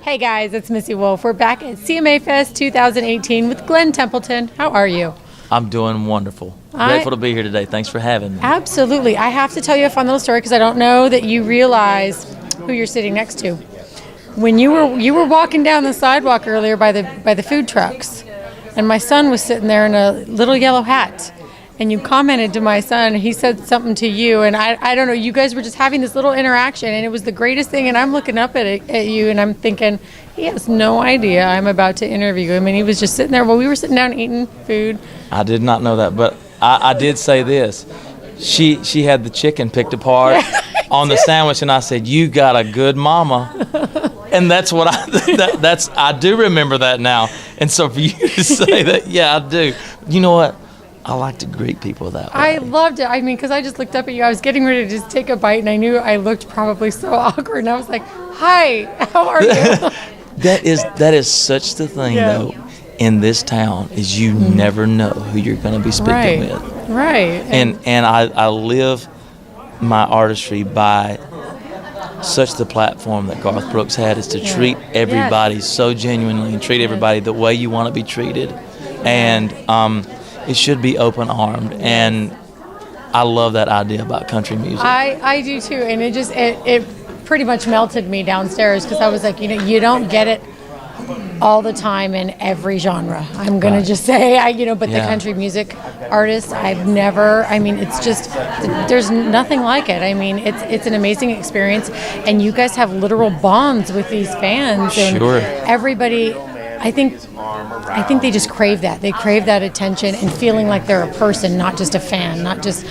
Hey guys, it's Missy Wolf. We're back at CMA Fest 2018 with Glen Templeton. How are you? I'm doing wonderful. Grateful to be here today. Thanks for having me. Absolutely. I have to tell you a fun little story because I don't know that you realize who you're sitting next to. When you were walking down the sidewalk earlier by the food trucks, and my son was sitting there in a little yellow hat. And you commented to my son, he said something to you, and I don't know, you guys were just having this little interaction, and it was the greatest thing, and I'm looking up at you, and I'm thinking, he has no idea I'm about to interview him, and he was just sitting there while we were sitting down eating food. I did not know that, but I did say this. She had the chicken picked apart on the sandwich, and I said, you got a good mama. And that's what I do remember that now. And so for you to say that, yeah, I do. You know what? I like to greet people that way. I loved it. I mean, because I just looked up at you. I was getting ready to just take a bite, and I knew I looked probably so awkward. And I was like, hi, how are you? That is such the thing, though, in this town, is you never know who you're going to be speaking with. Right. And I live my artistry by such the platform that Garth Brooks had, is to treat everybody so genuinely and treat everybody the way you want to be treated. And it should be open-armed, and I love that idea about country music. I do too, and it pretty much melted me downstairs because I was like, you don't get it all the time in every genre. I'm gonna just say, but the country music artists, it's just, there's nothing like it. I mean, it's an amazing experience, and you guys have literal bonds with these fans, and everybody. I think they just crave that. They crave that attention and feeling like they're a person, not just a fan, not just,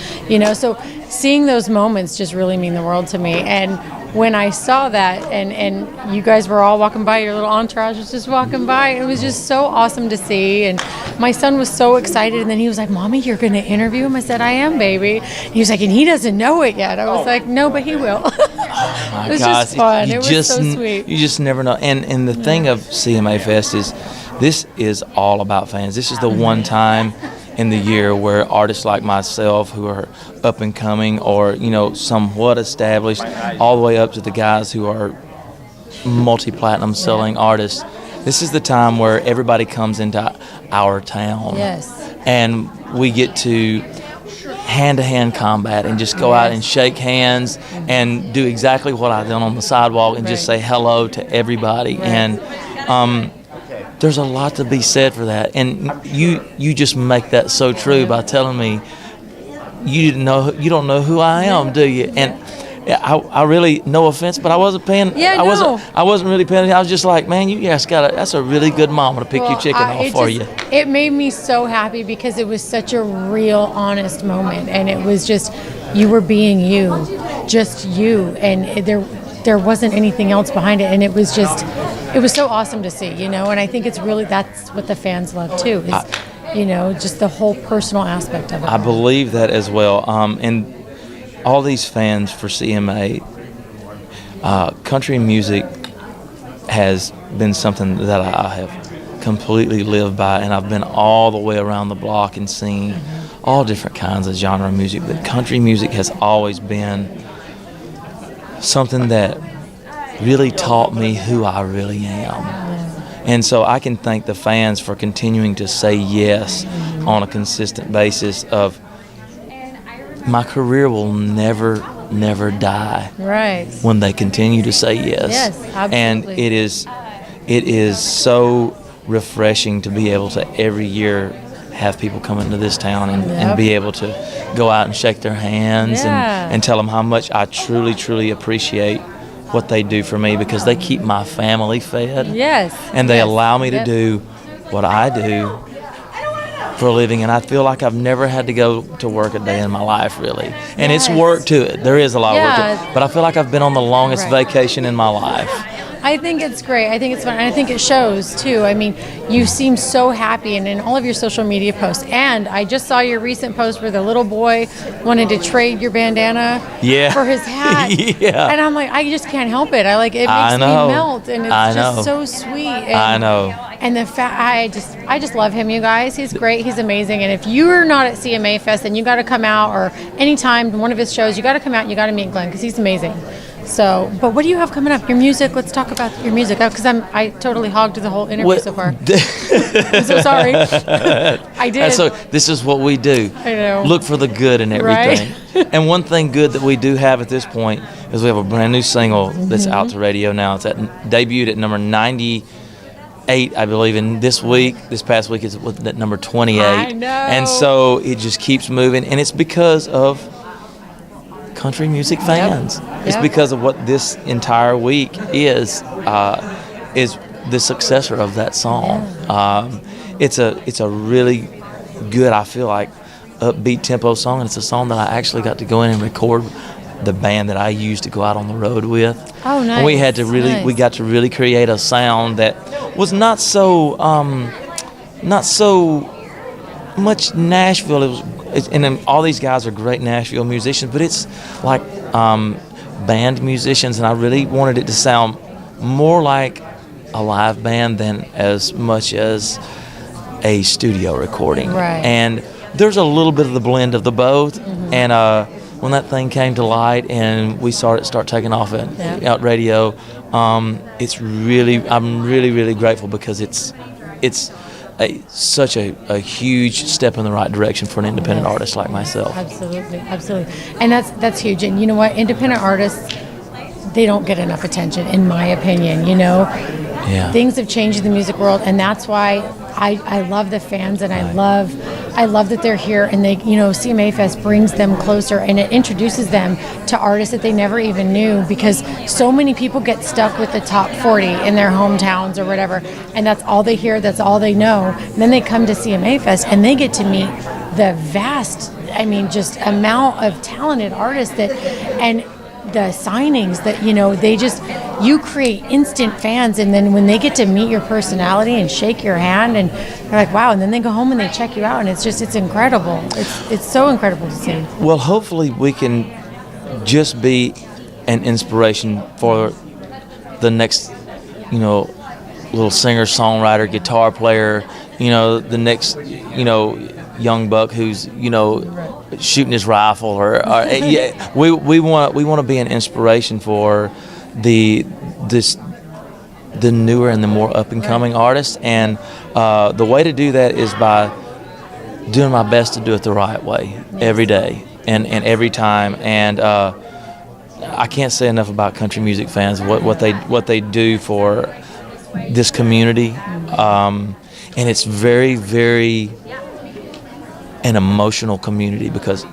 so seeing those moments just really mean the world to me. And when I saw that and you guys were all walking by, your little entourage was just walking by, it was just so awesome to see. And my son was so excited, and then he was like, Mommy, you're going to interview him? I said, I am, baby. And he was like, and he doesn't know it yet. I was like, no, but he will. Oh my it was gosh. just fun. It was so sweet. You just never know. And the thing of CMA Fest is, this is all about fans. This is the one time in the year where artists like myself, who are up and coming or somewhat established, all the way up to the guys who are multi-platinum selling artists, this is the time where everybody comes into our town. Yes. And we get to hand-to-hand combat and just go out and shake hands and do exactly what I've done on the sidewalk and just say hello to everybody. And there's a lot to be said for that. And you just make that so true by telling me you don't know who I am, do you? And I really, no offense, but I wasn't paying. I wasn't really paying. I was just like, man, you guys that's a really good mama to pick your chicken off for you. It made me so happy because it was such a real, honest moment, and it was just, you were being you, just you, and there wasn't anything else behind it, and it was so awesome to see, and I think it's really, that's what the fans love too, is, just the whole personal aspect of it. I believe that as well, and all these fans for CMA, country music has been something that I have completely lived by, and I've been all the way around the block and seen all different kinds of genre of music, but country music has always been something that really taught me who I really am. And so I can thank the fans for continuing to say yes on a consistent basis. Of my career will never die when they continue to say yes. Yes, absolutely. And it is so refreshing to be able to every year have people come into this town and be able to go out and shake their hands and tell them how much I truly appreciate what they do for me, because they keep my family fed. Yes. And they allow me to do what I do for a living, and I feel like I've never had to go to work a day in my life, really. And it's work to it. There is a lot of work to it. But I feel like I've been on the longest vacation in my life. I think it's great. I think it's fun. And I think it shows, too. I mean, you seem so happy and in all of your social media posts. And I just saw your recent post where the little boy wanted to trade your bandana for his hat. And I'm like, I just can't help it. It makes me melt. And it's just so sweet. And, I know. And the I just love him, you guys. He's great. He's amazing. And if you're not at CMA Fest, then you got to come out, or anytime one of his shows, you got to come out and you got to meet Glenn, because he's amazing. So, but what do you have coming up? Your music. Let's talk about your music. Because I totally hogged the whole interview so far. I'm so sorry. I did. So this is what we do. I know. Look for the good in everything. Right? And one thing good that we do have at this point is we have a brand new single that's out to radio now. It's debuted at number 98, I believe, and this past week is at number 28. I know. And so it just keeps moving, and it's because of country music fans. It's because of what this entire week is the successor of that song. It's a really good, I feel like, upbeat tempo song, and it's a song that I actually got to go in and record the band that I used to go out on the road with. Oh, nice. And we had to we got to really create a sound that was not so much Nashville. And all these guys are great Nashville musicians, but it's like band musicians, and I really wanted it to sound more like a live band than as much as a studio recording. Right. And there's a little bit of the blend of the both. And when that thing came to light and we start taking off at radio, I'm really grateful, because it's such a huge step in the right direction for an independent artist like myself. Absolutely. And that's huge. And you know what? Independent artists, they don't get enough attention, in my opinion, Yeah. Things have changed in the music world, and that's why I love the fans, and I love that they're here, and they, CMA Fest brings them closer, and it introduces them to artists that they never even knew, because so many people get stuck with the top 40 in their hometowns or whatever, and that's all they hear, that's all they know. And then they come to CMA Fest and they get to meet the vast, just amount of talented artists and the signings that, you create instant fans, and then when they get to meet your personality and shake your hand, and they're like, wow, and then they go home and they check you out, and it's incredible. It's so incredible to see. Well, hopefully we can just be an inspiration for the next, little singer, songwriter, guitar player, the next, young buck who's, shooting his rifle, or we want to be an inspiration for the newer and the more up and coming artists, and the way to do that is by doing my best to do it the right way every day and every time. And I can't say enough about country music fans, what they do for this community, and it's very, very an emotional community, because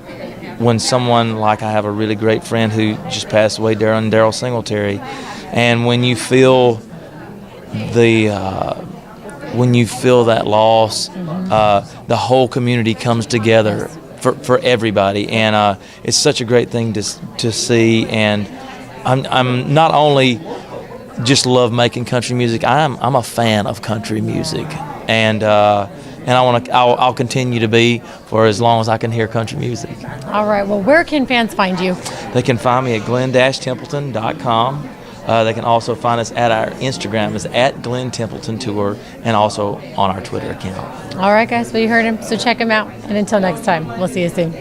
when someone, like I have a really great friend who just passed away, Daryl Singletary, and when you feel that loss, the whole community comes together for everybody, and it's such a great thing to see. And I'm not only just love making country music, I'm a fan of country music, and I'll continue to be for as long as I can hear country music. All right. Well, where can fans find you? They can find me at glen-templeton.com. They can also find us at our Instagram is at Glen Templeton Tour, and also on our Twitter account. All right, guys. Well, you heard him. So check him out. And until next time, we'll see you soon.